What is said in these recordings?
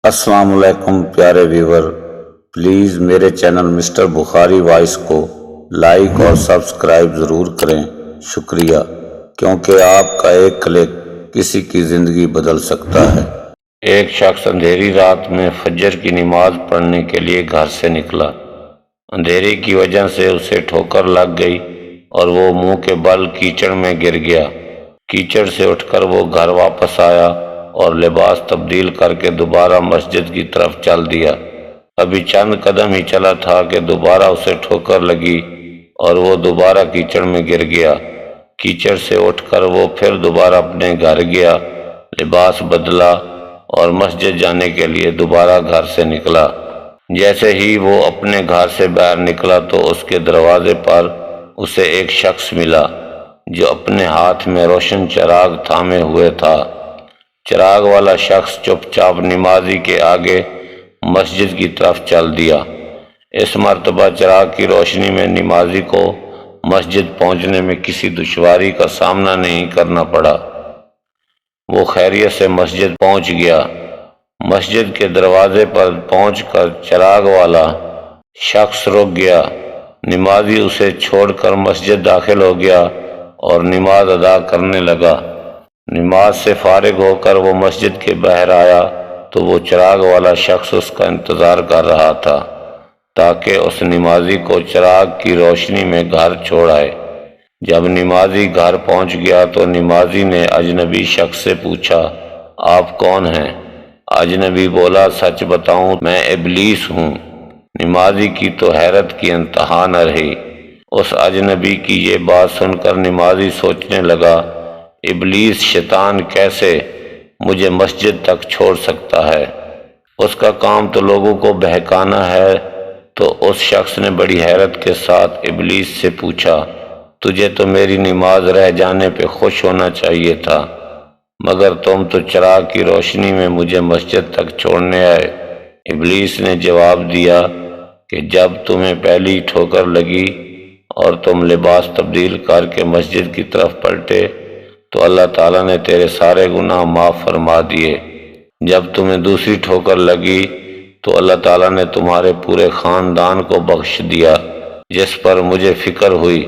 السلام علیکم پیارے ویور، پلیز میرے چینل مسٹر بخاری وائس کو لائک اور سبسکرائب ضرور کریں، شکریہ، کیونکہ آپ کا ایک کلک کسی کی زندگی بدل سکتا ہے۔ ایک شخص اندھیری رات میں فجر کی نماز پڑھنے کے لیے گھر سے نکلا۔ اندھیرے کی وجہ سے اسے ٹھوکر لگ گئی اور وہ منہ کے بل کیچڑ میں گر گیا۔ کیچڑ سے اٹھ کر وہ گھر واپس آیا اور لباس تبدیل کر کے دوبارہ مسجد کی طرف چل دیا۔ ابھی چند قدم ہی چلا تھا کہ دوبارہ اسے ٹھوکر لگی اور وہ دوبارہ کیچڑ میں گر گیا۔ کیچڑ سے اٹھ کر وہ پھر دوبارہ اپنے گھر گیا، لباس بدلا اور مسجد جانے کے لیے دوبارہ گھر سے نکلا۔ جیسے ہی وہ اپنے گھر سے باہر نکلا تو اس کے دروازے پر اسے ایک شخص ملا جو اپنے ہاتھ میں روشن چراغ تھامے ہوئے تھا۔ چراغ والا شخص چپ چاپ نمازی کے آگے مسجد کی طرف چل دیا۔ اس مرتبہ چراغ کی روشنی میں نمازی کو مسجد پہنچنے میں کسی دشواری کا سامنا نہیں کرنا پڑا۔ وہ خیریت سے مسجد پہنچ گیا۔ مسجد کے دروازے پر پہنچ کر چراغ والا شخص رک گیا۔ نمازی اسے چھوڑ کر مسجد داخل ہو گیا اور نماز ادا کرنے لگا۔ نماز سے فارغ ہو کر وہ مسجد کے باہر آیا تو وہ چراغ والا شخص اس کا انتظار کر رہا تھا تاکہ اس نمازی کو چراغ کی روشنی میں گھر چھوڑ آئے۔ جب نمازی گھر پہنچ گیا تو نمازی نے اجنبی شخص سے پوچھا، آپ کون ہیں؟ اجنبی بولا، سچ بتاؤں میں ابلیس ہوں۔ نمازی کی تو حیرت کی انتہا نہ رہی۔ اس اجنبی کی یہ بات سن کر نمازی سوچنے لگا، ابلیس شیطان کیسے مجھے مسجد تک چھوڑ سکتا ہے؟ اس کا کام تو لوگوں کو بہکانا ہے۔ تو اس شخص نے بڑی حیرت کے ساتھ ابلیس سے پوچھا، تجھے تو میری نماز رہ جانے پہ خوش ہونا چاہیے تھا، مگر تم تو چراغ کی روشنی میں مجھے مسجد تک چھوڑنے آئے۔ ابلیس نے جواب دیا کہ جب تمہیں پہلی ٹھوکر لگی اور تم لباس تبدیل کر کے مسجد کی طرف پلٹے تو اللہ تعالیٰ نے تیرے سارے گناہ معاف فرما دیے۔ جب تمہیں دوسری ٹھوکر لگی تو اللہ تعالیٰ نے تمہارے پورے خاندان کو بخش دیا، جس پر مجھے فکر ہوئی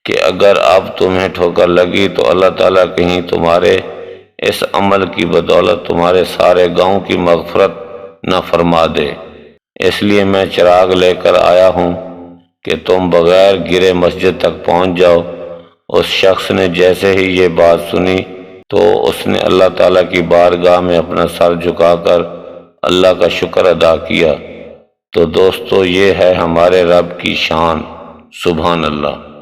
کہ اگر اب تمہیں ٹھوکر لگی تو اللہ تعالیٰ کہیں تمہارے اس عمل کی بدولت تمہارے سارے گاؤں کی مغفرت نہ فرما دے۔ اس لیے میں چراغ لے کر آیا ہوں کہ تم بغیر گرے مسجد تک پہنچ جاؤ۔ اس شخص نے جیسے ہی یہ بات سنی تو اس نے اللہ تعالیٰ کی بارگاہ میں اپنا سر جھکا کر اللہ کا شکر ادا کیا۔ تو دوستو، یہ ہے ہمارے رب کی شان، سبحان اللہ۔